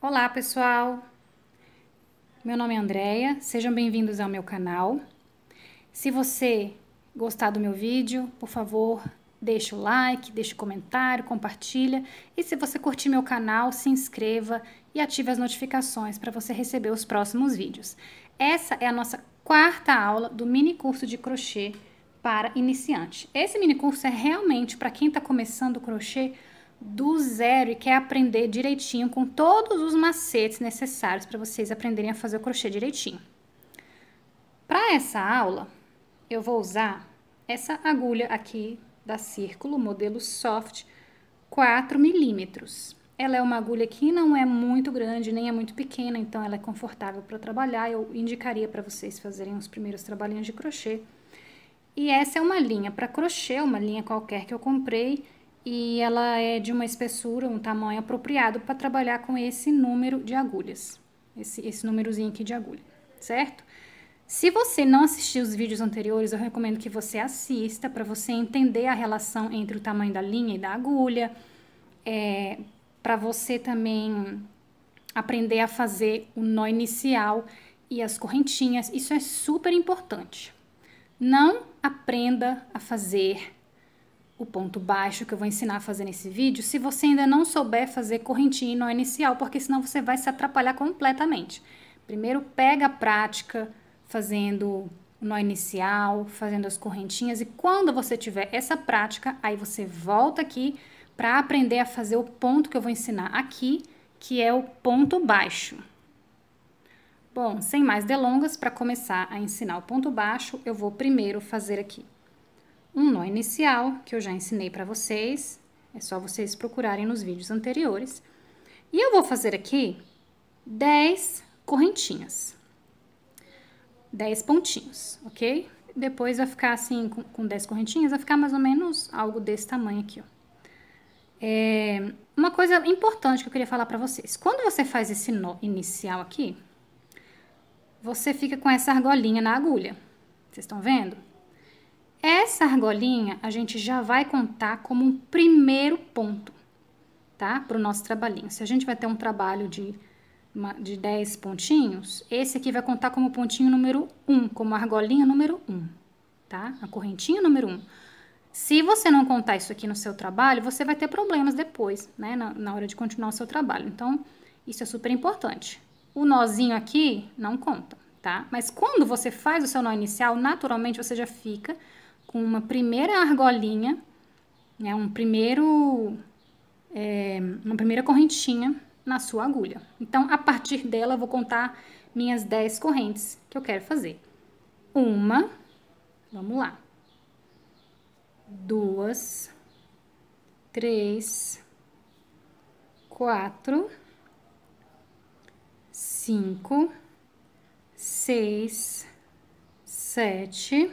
Olá, pessoal! Meu nome é Andreia, sejam bem-vindos ao meu canal. Se você gostar do meu vídeo, por favor, deixa o like, deixa o comentário, compartilha. E se você curtir meu canal, se inscreva e ative as notificações para você receber os próximos vídeos. Essa é a nossa quarta aula do mini curso de crochê para iniciante. Esse mini curso é realmente para quem está começando o crochê do zero e quer aprender direitinho com todos os macetes necessários para vocês aprenderem a fazer o crochê direitinho. Para essa aula, eu vou usar essa agulha aqui da Círculo, modelo Soft, 4 milímetros. Ela é uma agulha que não é muito grande, nem é muito pequena, então ela é confortável para trabalhar. Eu indicaria para vocês fazerem os primeiros trabalhinhos de crochê. E essa é uma linha para crochê, uma linha qualquer que eu comprei, e ela é de uma espessura, um tamanho apropriado para trabalhar com esse número de agulhas, esse númerozinho aqui de agulha, certo? Se você não assistiu os vídeos anteriores, eu recomendo que você assista para você entender a relação entre o tamanho da linha e da agulha, para você também aprender a fazer o nó inicial e as correntinhas. Isso é super importante. Não aprenda a fazer o ponto baixo que eu vou ensinar a fazer nesse vídeo se você ainda não souber fazer correntinha e nó inicial, porque senão você vai se atrapalhar completamente. Primeiro pega a prática fazendo o nó inicial, fazendo as correntinhas, e quando você tiver essa prática, aí você volta aqui para aprender a fazer o ponto que eu vou ensinar aqui, que é o ponto baixo. Bom, sem mais delongas, para começar a ensinar o ponto baixo, eu vou primeiro fazer aqui um nó inicial, que eu já ensinei para vocês, é só vocês procurarem nos vídeos anteriores. E eu vou fazer aqui 10 correntinhas, 10 pontinhos, ok? Depois vai ficar assim, com 10 correntinhas, vai ficar mais ou menos algo desse tamanho aqui, ó. Uma coisa importante que eu queria falar para vocês, quando você faz esse nó inicial aqui, você fica com essa argolinha na agulha, vocês estão vendo? Essa argolinha a gente já vai contar como um primeiro ponto, tá? Para o nosso trabalhinho. Se a gente vai ter um trabalho de 10 pontinhos, esse aqui vai contar como pontinho número 1, como argolinha número 1, tá? A correntinha número 1. Se você não contar isso aqui no seu trabalho, você vai ter problemas depois, né? Na hora de continuar o seu trabalho. Então, isso é super importante. O nozinho aqui não conta, tá? Mas quando você faz o seu nó inicial, naturalmente você já fica com uma primeira argolinha, né, uma primeira correntinha na sua agulha. Então, a partir dela, eu vou contar minhas 10 correntes que eu quero fazer. Uma, vamos lá. 2, 3, 4, 5, 6, 7,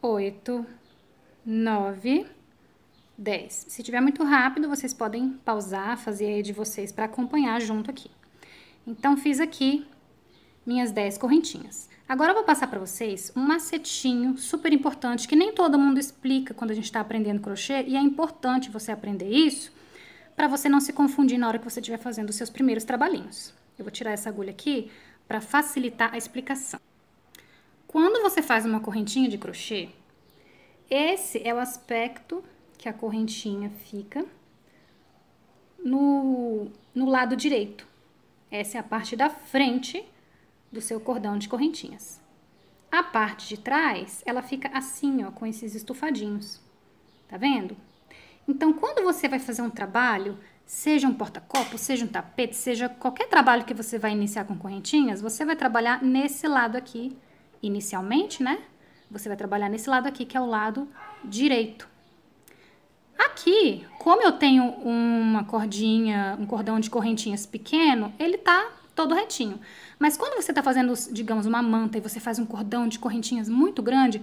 8, 9, 10. Se tiver muito rápido, vocês podem pausar, fazer aí de vocês para acompanhar junto aqui. Então, fiz aqui minhas 10 correntinhas. Agora, eu vou passar para vocês um macetinho super importante, que nem todo mundo explica quando a gente está aprendendo crochê, e é importante você aprender isso, para você não se confundir na hora que você estiver fazendo os seus primeiros trabalhinhos. Eu vou tirar essa agulha aqui para facilitar a explicação. Quando você faz uma correntinha de crochê, esse é o aspecto que a correntinha fica no lado direito. Essa é a parte da frente do seu cordão de correntinhas. A parte de trás, ela fica assim, ó, com esses estufadinhos. Tá vendo? Então, quando você vai fazer um trabalho, seja um porta-copo, seja um tapete, seja qualquer trabalho que você vai iniciar com correntinhas, você vai trabalhar nesse lado aqui, inicialmente, né? Você vai trabalhar nesse lado aqui, que é o lado direito. Aqui, como eu tenho uma cordinha, um cordão de correntinhas pequeno, ele tá todo retinho. Mas quando você tá fazendo, digamos, uma manta e você faz um cordão de correntinhas muito grande,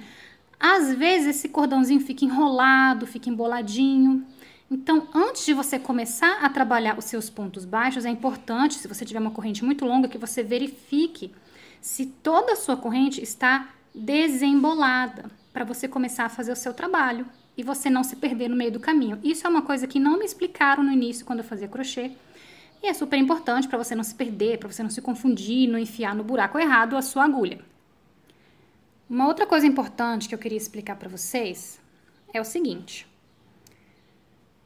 às vezes esse cordãozinho fica enrolado, fica emboladinho. Então, antes de você começar a trabalhar os seus pontos baixos, é importante, se você tiver uma corrente muito longa, que você verifique se toda a sua corrente está desembolada, para você começar a fazer o seu trabalho e você não se perder no meio do caminho. Isso é uma coisa que não me explicaram no início, quando eu fazia crochê, E é super importante para você não se perder, para você não se confundir, não enfiar no buraco errado a sua agulha. Uma outra coisa importante que eu queria explicar para vocês é o seguinte.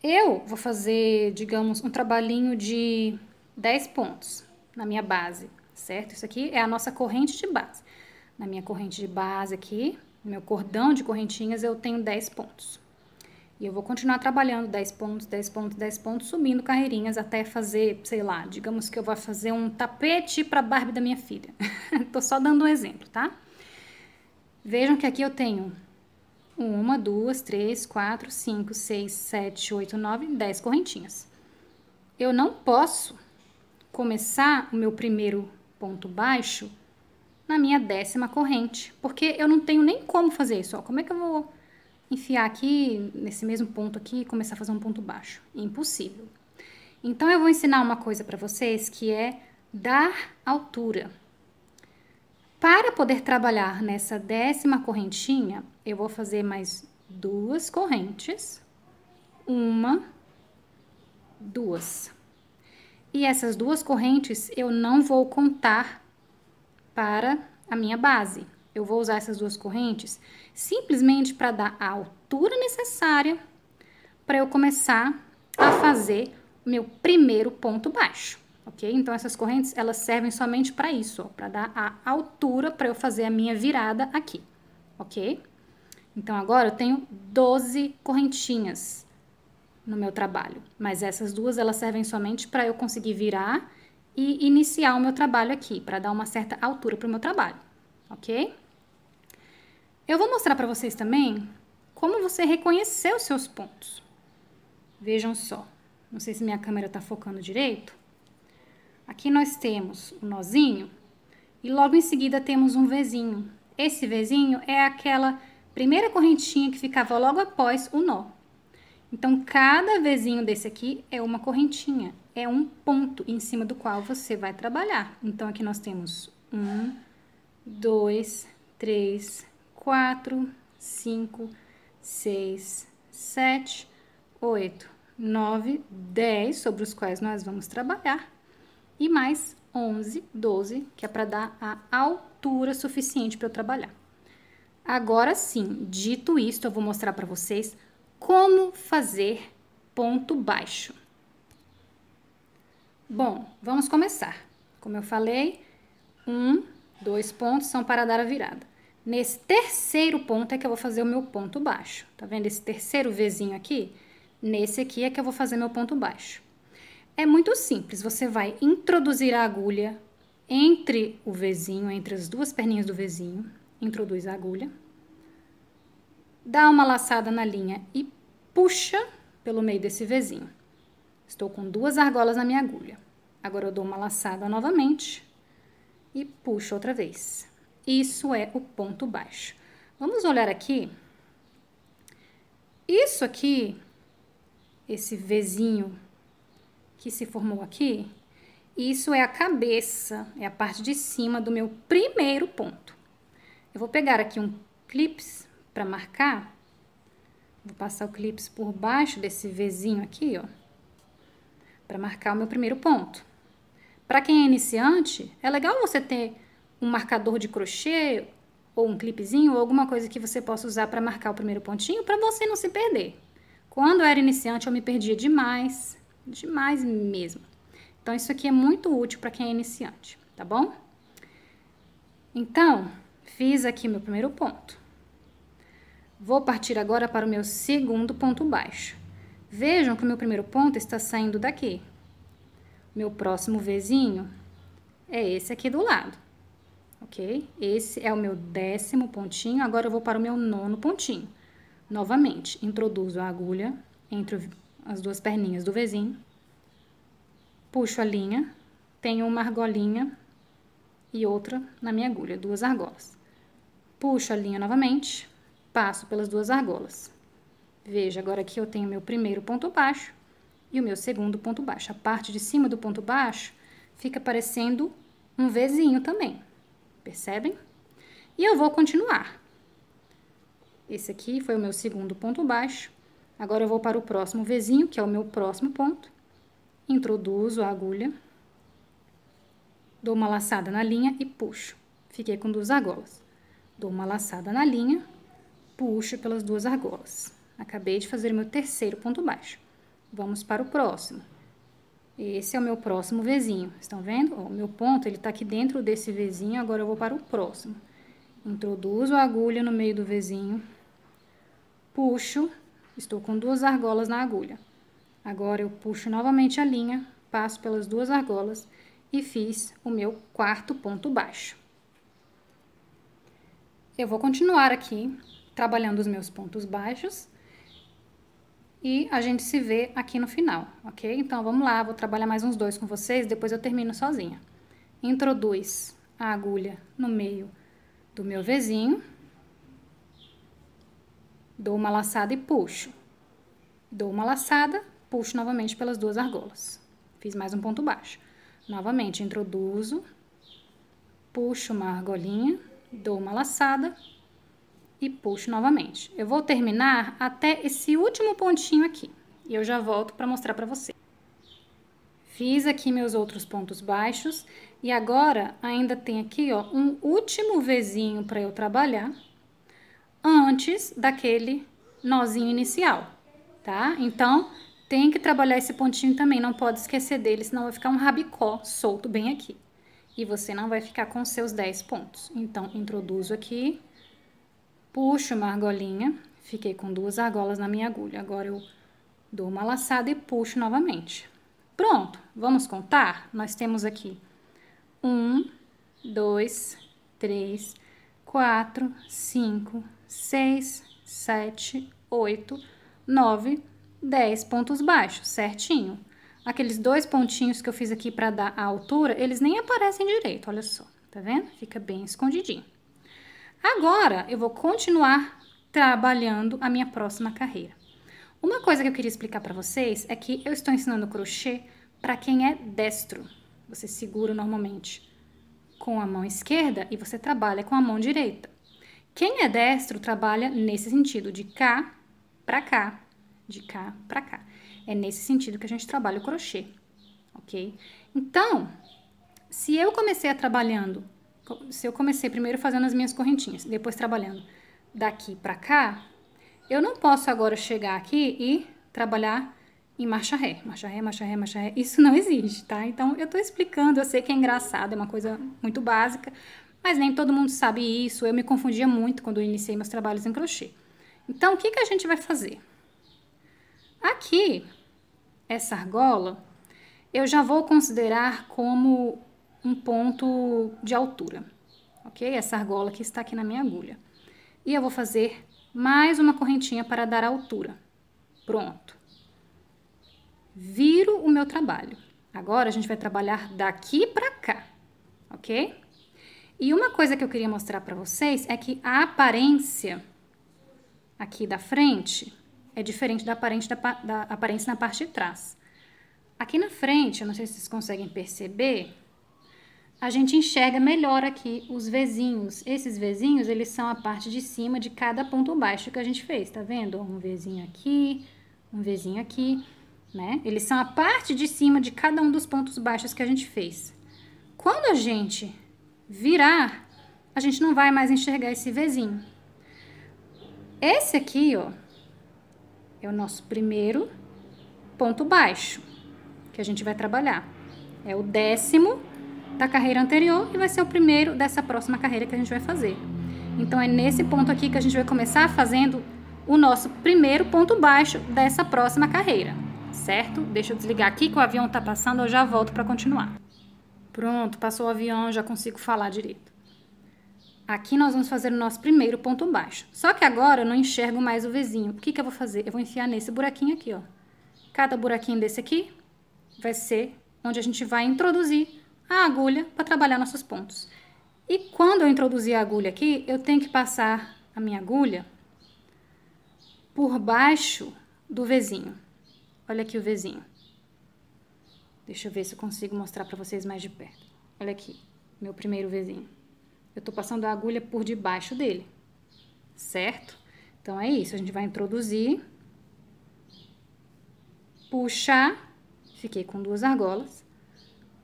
Eu vou fazer, digamos, um trabalhinho de 10 pontos na minha base, certo? Isso aqui é a nossa corrente de base. Na minha corrente de base aqui, no meu cordão de correntinhas, eu tenho 10 pontos. E eu vou continuar trabalhando 10 pontos, 10 pontos, 10 pontos, subindo carreirinhas até fazer, sei lá, digamos que eu vou fazer um tapete para a Barbie da minha filha. Tô só dando um exemplo, tá? Vejam que aqui eu tenho 1, 2, 3, 4, 5, 6, 7, 8, 9, 10 correntinhas. Eu não posso começar o meu primeiro ponto baixo na minha 10ª corrente, porque eu não tenho nem como fazer isso, ó. Como é que eu vou enfiar aqui, nesse mesmo ponto aqui, e começar a fazer um ponto baixo? Impossível. Então, eu vou ensinar uma coisa para vocês, que é dar altura. Para poder trabalhar nessa 10ª correntinha, eu vou fazer mais 2 correntes. 1, 2. E essas 2 correntes eu não vou contar para a minha base. Eu vou usar essas 2 correntes simplesmente para dar a altura necessária para eu começar a fazer o meu primeiro ponto baixo, ok? Então, essas correntes, elas servem somente para isso, para dar a altura para eu fazer a minha virada aqui, ok? Então, agora eu tenho 12 correntinhas no meu trabalho, mas essas 2, elas servem somente para eu conseguir virar e iniciar o meu trabalho aqui, para dar uma certa altura para o meu trabalho, ok? Eu vou mostrar para vocês também como você reconhecer os seus pontos. Vejam só, não sei se minha câmera está focando direito. Aqui nós temos o nozinho e logo em seguida temos um Vzinho. Esse Vzinho é aquela primeira correntinha que ficava logo após o nó. Então, cada Vzinho desse aqui é uma correntinha, é um ponto em cima do qual você vai trabalhar. Então, aqui nós temos 1, 2, 3, 4, 5, 6, 7, 8, 9, 10, sobre os quais nós vamos trabalhar. E mais 11, 12, que é para dar a altura suficiente para eu trabalhar. Agora sim, dito isto, eu vou mostrar para vocês como fazer ponto baixo. Bom, vamos começar. Como eu falei, 1, 2 pontos são para dar a virada. Nesse terceiro ponto é que eu vou fazer o meu ponto baixo. Tá vendo esse terceiro Vzinho aqui? Nesse aqui é que eu vou fazer meu ponto baixo. É muito simples, você vai introduzir a agulha entre o Vzinho, entre as 2 perninhas do Vzinho, introduz a agulha, dá uma laçada na linha e puxa pelo meio desse Vzinho. Estou com 2 argolas na minha agulha. Agora eu dou uma laçada novamente e puxo outra vez. Isso é o ponto baixo. Vamos olhar aqui. Isso aqui, esse Vzinho que se formou aqui, isso é a cabeça, é a parte de cima do meu primeiro ponto. Eu vou pegar aqui um clips para marcar. Vou passar o clips por baixo desse Vzinho aqui, ó, para marcar o meu primeiro ponto. Para quem é iniciante, é legal você ter um marcador de crochê ou um clipezinho ou alguma coisa que você possa usar para marcar o primeiro pontinho para você não se perder. Quando eu era iniciante, eu me perdia demais, demais mesmo. Então, isso aqui é muito útil para quem é iniciante, tá bom? Então, fiz aqui meu primeiro ponto. Vou partir agora para o meu segundo ponto baixo. Vejam que o meu primeiro ponto está saindo daqui. Meu próximo Vzinho é esse aqui do lado, ok? Esse é o meu 10º pontinho, agora eu vou para o meu 9º pontinho. Novamente, introduzo a agulha entre as 2 perninhas do Vzinho, puxo a linha, tenho uma argolinha e outra na minha agulha, 2 argolas. Puxo a linha novamente, passo pelas 2 argolas. Veja, agora aqui eu tenho meu primeiro ponto baixo e o meu segundo ponto baixo. A parte de cima do ponto baixo fica parecendo um Vzinho também, percebem? E eu vou continuar. Esse aqui foi o meu segundo ponto baixo. Agora eu vou para o próximo Vzinho, que é o meu próximo ponto. introduzo a agulha, dou uma laçada na linha e puxo. Fiquei com 2 argolas. Dou uma laçada na linha, puxo pelas 2 argolas. Acabei de fazer meu terceiro ponto baixo. Vamos para o próximo. Esse é o meu próximo Vzinho. Estão vendo? Ó, o meu ponto, ele tá aqui dentro desse Vzinho, agora eu vou para o próximo. Introduzo a agulha no meio do Vzinho, puxo, estou com 2 argolas na agulha. Agora eu puxo novamente a linha, passo pelas 2 argolas e fiz o meu quarto ponto baixo. Eu vou continuar aqui, trabalhando os meus pontos baixos e a gente se vê aqui no final, ok? Então, vamos lá, vou trabalhar mais uns 2 com vocês, depois eu termino sozinha. Introduz a agulha no meio do meu Vzinho, dou uma laçada e puxo. Dou uma laçada, puxo novamente pelas 2 argolas. Fiz mais um ponto baixo. Novamente, introduzo, puxo uma argolinha, dou uma laçada e puxo novamente. Eu vou terminar até esse último pontinho aqui. E eu já volto para mostrar para você. Fiz aqui meus outros pontos baixos. E agora, ainda tem aqui, ó, um último Vzinho para eu trabalhar. Antes daquele nozinho inicial, tá? Então, tem que trabalhar esse pontinho também. Não pode esquecer dele, senão vai ficar um rabicó solto bem aqui. E você não vai ficar com seus 10 pontos. Então, introduzo aqui. Puxo uma argolinha, fiquei com 2 argolas na minha agulha. Agora, eu dou uma laçada e puxo novamente. Pronto, vamos contar? Nós temos aqui 1, 2, 3, 4, 5, 6, 7, 8, 9, 10 pontos baixos, certinho. Aqueles 2 pontinhos que eu fiz aqui para dar a altura, eles nem aparecem direito, olha só, tá vendo? Fica bem escondidinho. Agora, eu vou continuar trabalhando a minha próxima carreira. Uma coisa que eu queria explicar para vocês é que eu estou ensinando crochê para quem é destro. Você segura normalmente com a mão esquerda e você trabalha com a mão direita. Quem é destro trabalha nesse sentido, de cá para cá, de cá para cá. É nesse sentido que a gente trabalha o crochê, ok? Então, se eu comecei primeiro fazendo as minhas correntinhas, depois trabalhando daqui para cá, eu não posso agora chegar aqui e trabalhar em marcha ré, marcha ré, marcha ré, marcha ré. Isso não existe, tá? Então, eu tô explicando, eu sei que é engraçado, é uma coisa muito básica, mas nem todo mundo sabe isso. Eu me confundia muito quando eu iniciei meus trabalhos em crochê. Então, o que que a gente vai fazer? Aqui, essa argola, eu já vou considerar como um ponto de altura, ok? Essa argola que está aqui na minha agulha. E eu vou fazer mais uma correntinha para dar altura. Pronto. Viro o meu trabalho. Agora, a gente vai trabalhar daqui para cá, ok? E uma coisa que eu queria mostrar para vocês é que a aparência aqui da frente é diferente da aparência na parte de trás. Aqui na frente, eu não sei se vocês conseguem perceber, a gente enxerga melhor aqui os Vzinhos. Esses Vzinhos, eles são a parte de cima de cada ponto baixo que a gente fez, tá vendo? Um Vzinho aqui, um Vzinho aqui, né? Eles são a parte de cima de cada um dos pontos baixos que a gente fez. Quando a gente virar, a gente não vai mais enxergar esse Vzinho. Esse aqui, ó, é o nosso primeiro ponto baixo que a gente vai trabalhar. É o 10º da carreira anterior e vai ser o primeiro dessa próxima carreira que a gente vai fazer. Então, é nesse ponto aqui que a gente vai começar fazendo o nosso primeiro ponto baixo dessa próxima carreira, certo? Deixa eu desligar aqui que o avião tá passando, eu já volto para continuar. Pronto, passou o avião, já consigo falar direito. Aqui nós vamos fazer o nosso primeiro ponto baixo. Só que agora eu não enxergo mais o Vzinho. O que que eu vou fazer? Eu vou enfiar nesse buraquinho aqui, ó. Cada buraquinho desse aqui vai ser onde a gente vai introduzir a agulha para trabalhar nossos pontos. E quando eu introduzir a agulha aqui, eu tenho que passar a minha agulha por baixo do Vzinho. Olha aqui o Vzinho. Deixa eu ver se eu consigo mostrar para vocês mais de perto. Olha aqui, meu primeiro Vzinho. Eu tô passando a agulha por debaixo dele, certo? Então, é isso, a gente vai introduzir, puxar Fiquei com 2 argolas.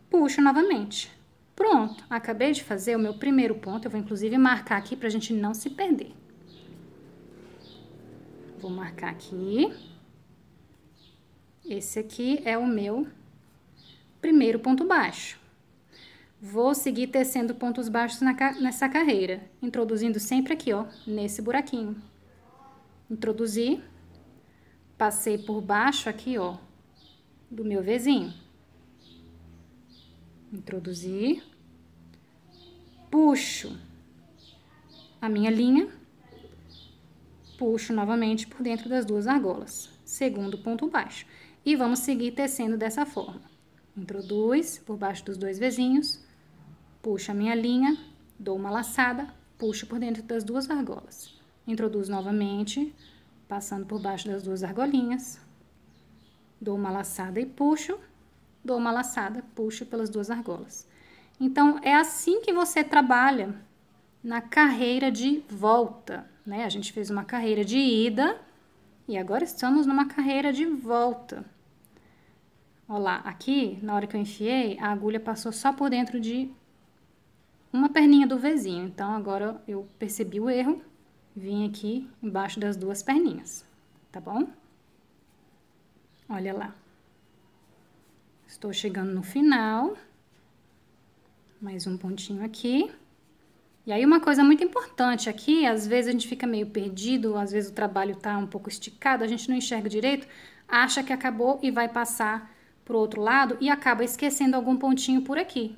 Puxo novamente. Pronto, acabei de fazer o meu primeiro ponto. Eu vou, inclusive, marcar aqui pra gente não se perder. Vou marcar aqui. Esse aqui é o meu primeiro ponto baixo. Vou seguir tecendo pontos baixos nessa carreira, introduzindo sempre aqui, ó, nesse buraquinho. Introduzi, passei por baixo aqui, ó, do meu Vzinho. Introduzi, puxo a minha linha, puxo novamente por dentro das 2 argolas, segundo ponto baixo. E vamos seguir tecendo dessa forma. Introduz por baixo dos 2 Vzinhos, puxo a minha linha, dou uma laçada, puxo por dentro das 2 argolas. Introduzo novamente, passando por baixo das 2 argolinhas, dou uma laçada e puxo, dou uma laçada, puxo pelas 2 argolas. Então, é assim que você trabalha na carreira de volta, né? A gente fez uma carreira de ida e agora estamos numa carreira de volta. Olha lá, aqui, na hora que eu enfiei, a agulha passou só por dentro de uma perninha do Vzinho. Então, agora eu percebi o erro, vim aqui embaixo das 2 perninhas, tá bom? Olha lá. Estou chegando no final. Mais um pontinho aqui. E aí, uma coisa muito importante aqui, às vezes a gente fica meio perdido, às vezes o trabalho tá um pouco esticado, a gente não enxerga direito, acha que acabou e vai passar pro outro lado e acaba esquecendo algum pontinho por aqui.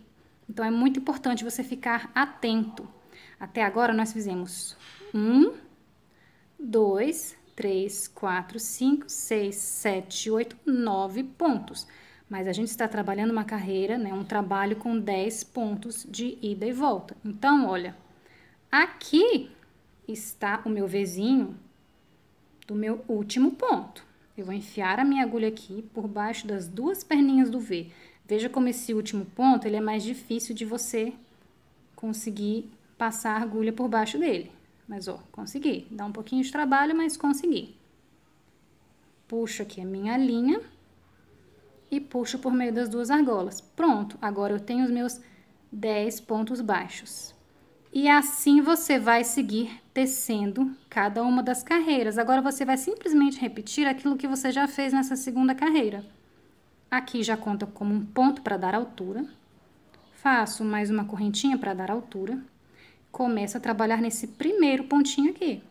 Então, é muito importante você ficar atento. Até agora, nós fizemos 1, 2, 3, 4, 5, 6, 7, 8, 9 pontos. Mas a gente está trabalhando uma carreira, né, um trabalho com 10 pontos de ida e volta. Então, olha, aqui está o meu Vzinho do meu último ponto. Eu vou enfiar a minha agulha aqui por baixo das 2 perninhas do V. Veja como esse último ponto, ele é mais difícil de você conseguir passar a agulha por baixo dele. Mas, ó, consegui. Dá um pouquinho de trabalho, mas consegui. Puxo aqui a minha linha e puxo por meio das 2 argolas. Pronto, agora eu tenho os meus 10 pontos baixos. E assim você vai seguir tecendo cada uma das carreiras. Agora, você vai simplesmente repetir aquilo que você já fez nessa segunda carreira. Aqui já conta como um ponto para dar altura. Faço mais uma correntinha para dar altura. Começo a trabalhar nesse primeiro pontinho aqui.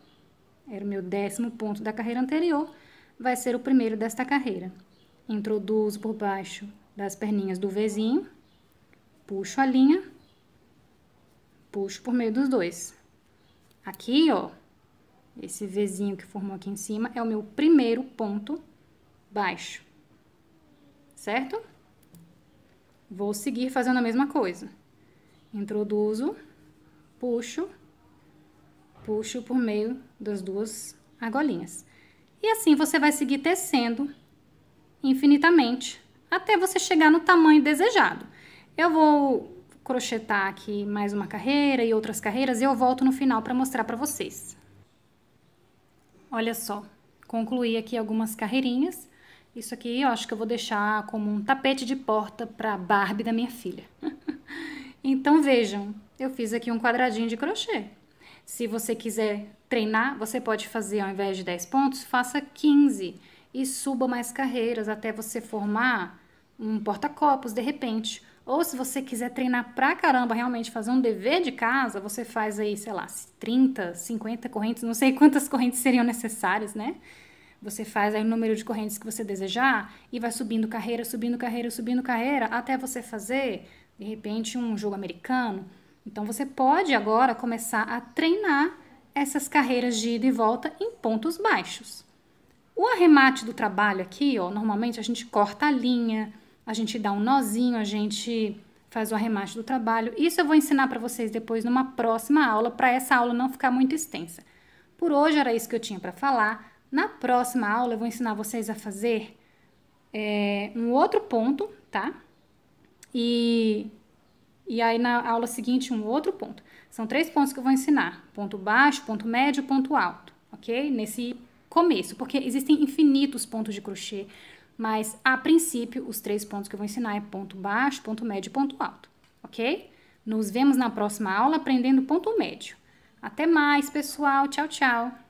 Era o meu 10º ponto da carreira anterior, vai ser o primeiro desta carreira. Introduzo por baixo das perninhas do Vzinho, puxo a linha, puxo por meio dos 2. Aqui, ó, esse Vzinho que formou aqui em cima é o meu primeiro ponto baixo, certo? Vou seguir fazendo a mesma coisa. Introduzo, puxo, puxo por meio das 2 argolinhas. E assim você vai seguir tecendo infinitamente, até você chegar no tamanho desejado. Eu vou crochetar aqui mais uma carreira e outras carreiras e eu volto no final para mostrar para vocês. Olha só, concluí aqui algumas carreirinhas. Isso aqui eu acho que eu vou deixar como um tapete de porta para a Barbie da minha filha. Então, vejam, eu fiz aqui um quadradinho de crochê. Se você quiser treinar, você pode fazer, ao invés de 10 pontos, faça 15 e suba mais carreiras até você formar um porta-copos, de repente. Ou se você quiser treinar pra caramba, realmente fazer um dever de casa, você faz aí, sei lá, 30, 50 correntes, não sei quantas correntes seriam necessárias, né? Você faz aí o número de correntes que você desejar e vai subindo carreira, subindo carreira, subindo carreira, até você fazer, de repente, um jogo americano. Então, você pode agora começar a treinar essas carreiras de ida e volta em pontos baixos. O arremate do trabalho aqui, ó, normalmente a gente corta a linha, a gente dá um nozinho, a gente faz o arremate do trabalho. Isso eu vou ensinar para vocês depois numa próxima aula, para essa aula não ficar muito extensa. Por hoje era isso que eu tinha para falar. Na próxima aula eu vou ensinar vocês a fazer um outro ponto, tá? E aí na aula seguinte um outro ponto. São 3 pontos que eu vou ensinar. Ponto baixo, ponto médio, ponto alto, ok? Nesse começo, porque existem infinitos pontos de crochê, mas a princípio os 3 pontos que eu vou ensinar é ponto baixo, ponto médio e ponto alto, ok? Nos vemos na próxima aula aprendendo ponto médio. Até mais, pessoal. Tchau, tchau.